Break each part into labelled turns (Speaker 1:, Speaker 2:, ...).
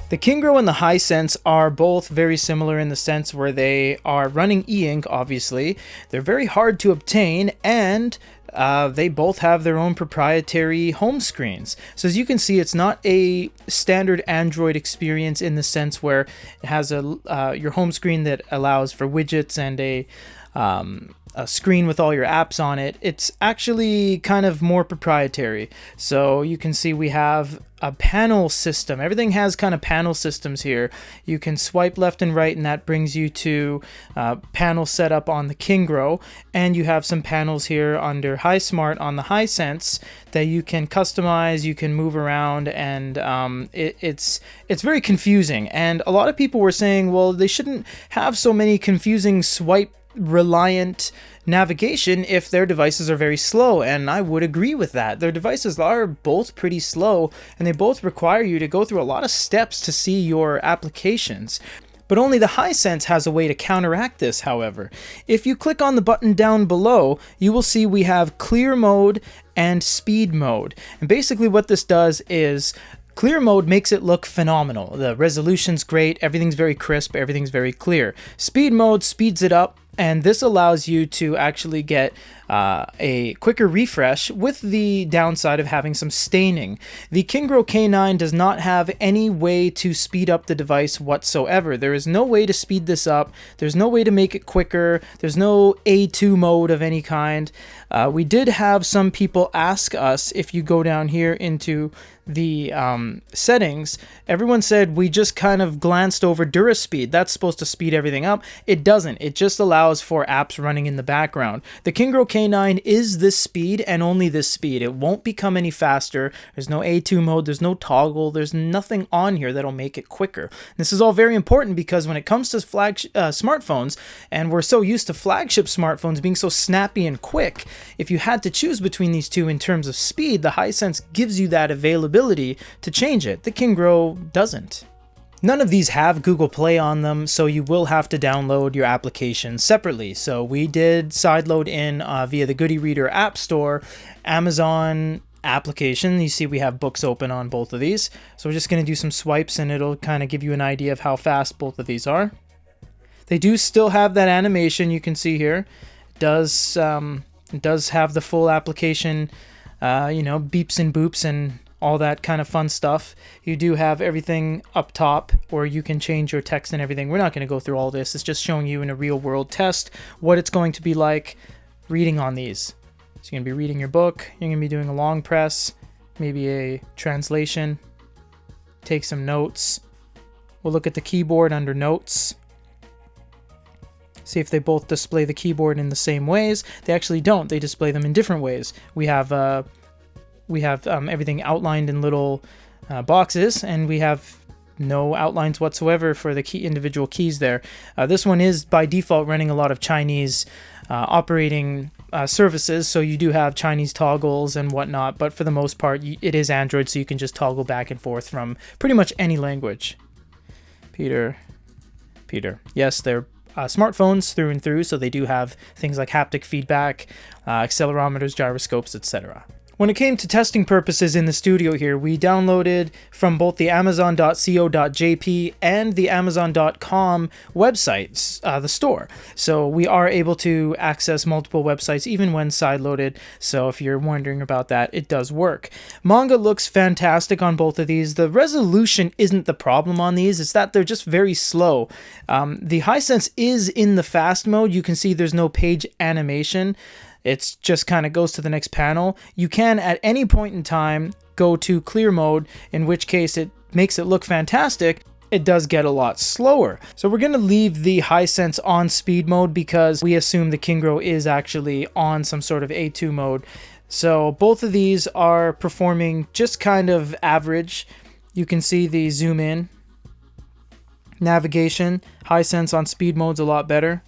Speaker 1: The Kingrow and the Hisense are both very similar in the sense where they are running e-ink, obviously. They're very hard to obtain, and they both have their own proprietary home screens. So as you can see, it's not a standard Android experience in the sense where it has your home screen that allows for widgets and a screen with all your apps on it. It's actually kind of more proprietary. So you can see we have a panel system. Everything has kind of panel systems here. You can swipe left and right, and that brings you to panel setup on the Kingrow. And you have some panels here under HiSmart on the Hisense that you can customize, you can move around, and it's very confusing. And a lot of people were saying, well, they shouldn't have so many confusing swipe reliant navigation if their devices are very slow, and I would agree with that. Their devices are both pretty slow, and they both require you to go through a lot of steps to see your applications. But only the Hisense has a way to counteract this, however. If you click on the button down below, you will see we have clear mode and speed mode. And basically what this does is clear mode makes it look phenomenal. The resolution's great, everything's very crisp, everything's very clear. Speed mode speeds it up, and this allows you to actually get a quicker refresh with the downside of having some staining. The Kingrow K9 does not have any way to speed up the device whatsoever. There is no way to speed this up. There's no way to make it quicker. There's no A2 mode of any kind. We did have some people ask us, if you go down here into the settings, everyone said we just kind of glanced over DuraSpeed. That's supposed to speed everything up. It doesn't. It just allows for apps running in the background. The Kingrow K9 is this speed and only this speed. It won't become any faster. There's no A2 mode. There's no toggle. There's nothing on here that'll make it quicker. This is all very important because when it comes to smartphones, and we're so used to flagship smartphones being so snappy and quick, if you had to choose between these two in terms of speed, the Hisense gives you that availability to change it. The Kingrow doesn't. None of these have Google Play on them, so you will have to download your application separately. So we did sideload in via the Goody Reader App Store, Amazon application. You see we have books open on both of these. So we're just going to do some swipes, and it'll kind of give you an idea of how fast both of these are. They do still have that animation you can see here. It does have the full application, beeps and boops and all that kind of fun stuff. You do have everything up top, or you can change your text and everything. We're not going to go through all this. It's just showing you in a real world test what it's going to be like reading on these. So you're going to be reading your book. You're going to be doing a long press, maybe a translation, take some notes. We'll look at the keyboard under notes. See if they both display the keyboard in the same ways. They actually don't. They display them in different ways. We have everything outlined in little boxes, and we have no outlines whatsoever for the individual keys there. This one is by default running a lot of Chinese operating services, so you do have Chinese toggles and whatnot, but for the most part it is Android, so you can just toggle back and forth from pretty much any language. Peter. Yes, they're smartphones through and through, so they do have things like haptic feedback, accelerometers, gyroscopes, etc. When it came to testing purposes in the studio here, we downloaded from both the amazon.co.jp and the amazon.com websites, the store. So we are able to access multiple websites even when sideloaded. So if you're wondering about that, it does work. Manga looks fantastic on both of these. The resolution isn't the problem on these. It's that they're just very slow. The Hisense is in the fast mode. You can see there's no page animation. It's just kind of goes to the next panel. You can at any point in time go to clear mode, in which case it makes it look fantastic. it does get a lot slower. So we're going to leave the Hisense on speed mode because we assume the Kingrow is actually on some sort of A2 mode. So both of these are performing just kind of average. You can see the zoom in, navigation, Hisense on speed mode's a lot better.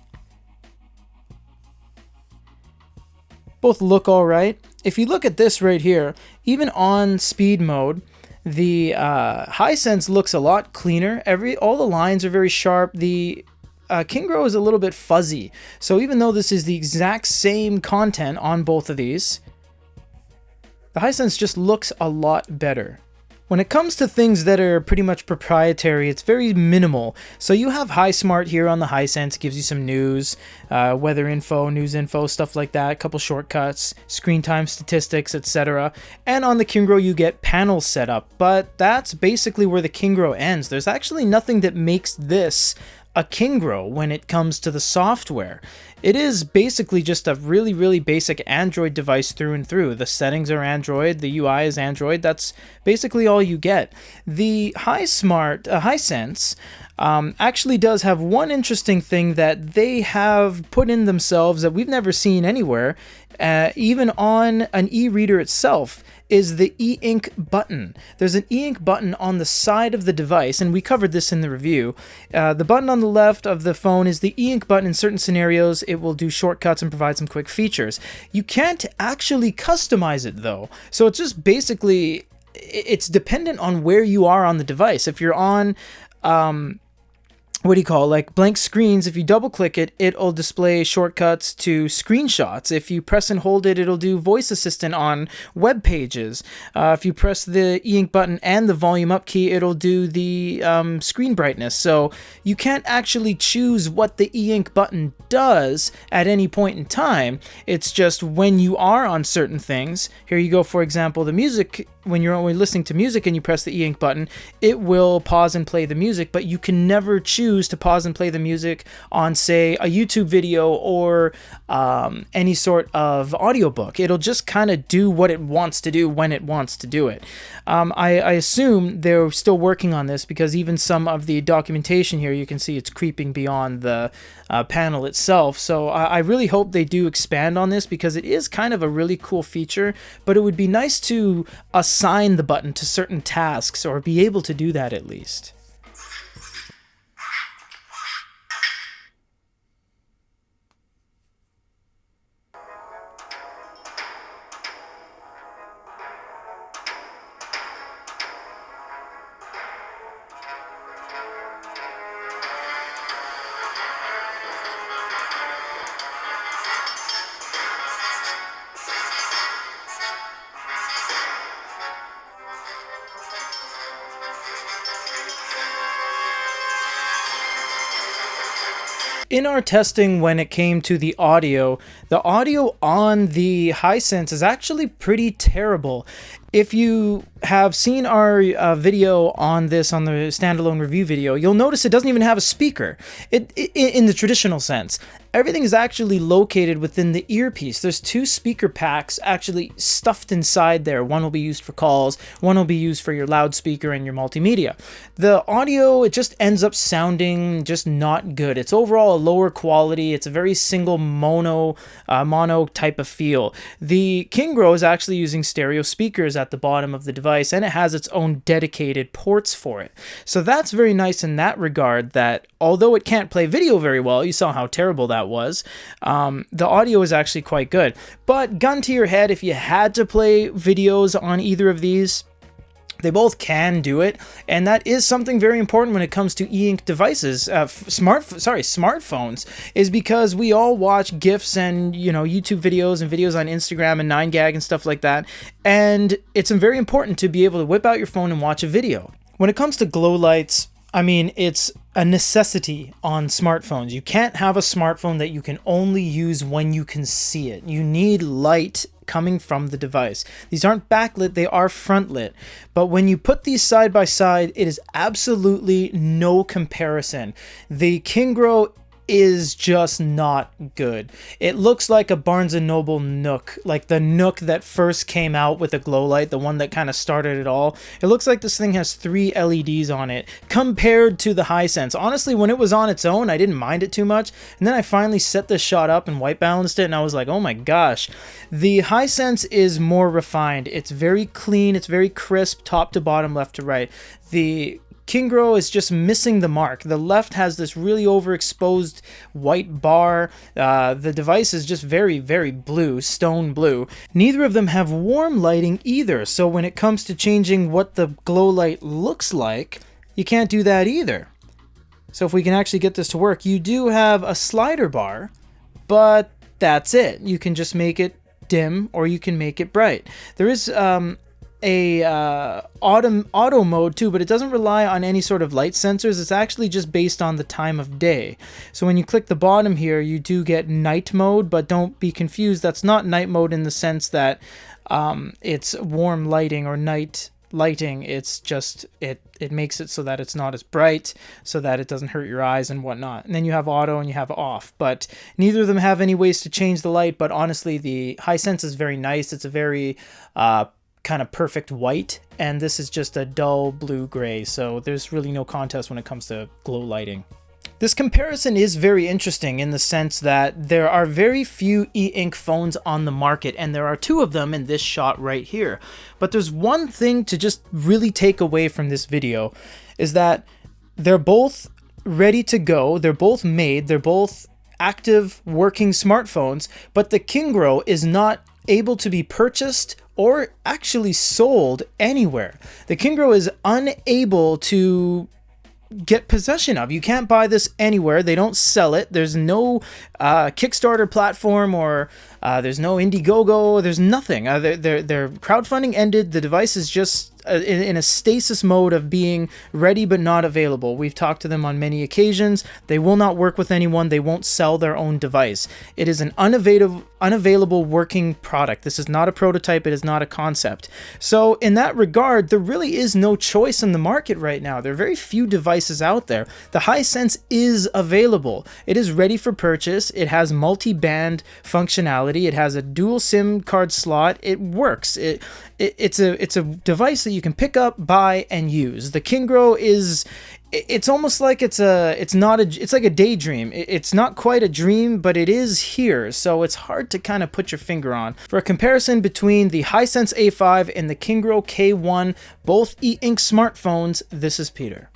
Speaker 1: Both look all right. If you look at this right here, even on speed mode, the Hisense looks a lot cleaner. All the lines are very sharp. The Kingrow is a little bit fuzzy. So even though this is the exact same content on both of these, the Hisense just looks a lot better. When it comes to things that are pretty much proprietary, it's very minimal. So you have HiSmart here on the Hisense, gives you some news, weather info, news info, stuff like that, a couple shortcuts, screen time statistics, etc. And on the Kingrow you get panels set up, but that's basically where the Kingrow ends. There's actually nothing that makes this a Kingrow when it comes to the software. It is basically just a really, really basic Android device through and through. The settings are Android, the UI is Android, that's basically all you get. The Hisense actually does have one interesting thing that they have put in themselves that we've never seen anywhere, even on an e-reader itself, is the e-ink button. There's an e-ink button on the side of the device, and we covered this in the review. The button on the left of the phone is the e-ink button. In certain scenarios, it will do shortcuts and provide some quick features. You can't actually customize it though, so it's just basically, it's dependent on where you are on the device. If you're on like blank screens, if you double click it, it'll display shortcuts to screenshots. If you press and hold it, it'll do voice assistant on web pages. If you press the e-ink button and the volume up key, it'll do the screen brightness. So you can't actually choose what the e-ink button does at any point in time. It's just when you are on certain things. Here you go, for example, the music. When you're only listening to music and you press the e-ink button, it will pause and play the music, but you can never choose to pause and play the music on, say, a YouTube video or any sort of audiobook. It'll just kind of do what it wants to do when it wants to do it. I assume they're still working on this because even some of the documentation here, you can see it's creeping beyond the panel itself. So I really hope they do expand on this because it is kind of a really cool feature, but it would be nice to assign the button to certain tasks or be able to do that at least. In our testing, when it came to the audio on the Hisense is actually pretty terrible. If you have seen our video on this, on the standalone review video, you'll notice it doesn't even have a speaker in the traditional sense. Everything is actually located within the earpiece. There's two speaker packs actually stuffed inside there. One will be used for calls, one will be used for your loudspeaker and your multimedia. The audio, it just ends up sounding just not good. It's overall a lower quality. It's a very single mono type of feel. The Kingrow is actually using stereo speakers at the bottom of the device, and it has its own dedicated ports for it. So that's very nice in that regard, that although it can't play video very well, you saw how terrible that was, the audio is actually quite good. But gun to your head, if you had to play videos on either of these, they both can do it, and that is something very important when it comes to e-ink devices, smartphones, is because we all watch GIFs and, YouTube videos and videos on Instagram and 9gag and stuff like that, and it's very important to be able to whip out your phone and watch a video. When it comes to glow lights, I mean, it's a necessity on smartphones. You can't have a smartphone that you can only use when you can see it. You need light coming from the device. These aren't backlit, they are front lit. But when you put these side by side, it is absolutely no comparison. The Kingrow is just not good. It looks like a Barnes & Noble Nook, like the Nook that first came out with a glow light, the one that kind of started it all. It looks like this thing has 3 LEDs on it compared to the Hisense. Honestly, when it was on its own, I didn't mind it too much. And then I finally set this shot up and white balanced it, and I was like, oh my gosh. The Hisense is more refined. It's very clean. It's very crisp, top to bottom, left to right. The Kingrow is just missing the mark. The left has this really overexposed white bar. The device is just very, very blue, stone blue. Neither of them have warm lighting either, so when it comes to changing what the glow light looks like, you can't do that either. So if we can actually get this to work, you do have a slider bar, but that's it. You can just make it dim or you can make it bright. There is auto mode too, but it doesn't rely on any sort of light sensors. It's actually just based on the time of day. So when you click the bottom here, you do get night mode, but don't be confused. That's not night mode in the sense that it's warm lighting or night lighting. It's just it makes it so that it's not as bright, so that it doesn't hurt your eyes and whatnot. And then you have auto and you have off, but neither of them have any ways to change the light. But honestly, the Hisense is very nice. It's a very kind of perfect white, and this is just a dull blue-gray, so there's really no contest when it comes to glow lighting. This comparison is very interesting in the sense that there are very few e-ink phones on the market, and there are 2 of them in this shot right here. But there's one thing to just really take away from this video, is that they're both ready to go, they're both made, they're both active working smartphones, but the Kingrow is not able to be purchased or actually sold anywhere. The Kingrow is unable to get possession of. You can't buy this anywhere. They don't sell it. There's no Kickstarter platform, or there's no Indiegogo. There's nothing. Their crowdfunding ended. The device is just in a stasis mode of being ready but not available. We've talked to them on many occasions. They will not work with anyone. They won't sell their own device. It is an unavailable working product. This is not a prototype. It is not a concept. So in that regard, there really is no choice in the market right now. There are very few devices out there. The Hisense is available. It is ready for purchase. It has multi-band functionality. It has a dual SIM card slot. It works. It's a device that you can pick up, buy, and use. The Kingrow is, it's almost like it's like a daydream. It's not quite a dream, but it is here, so it's hard to kind of put your finger on. For a comparison between the Hisense A5 and the Kingrow K1, both e-ink smartphones, this is Peter.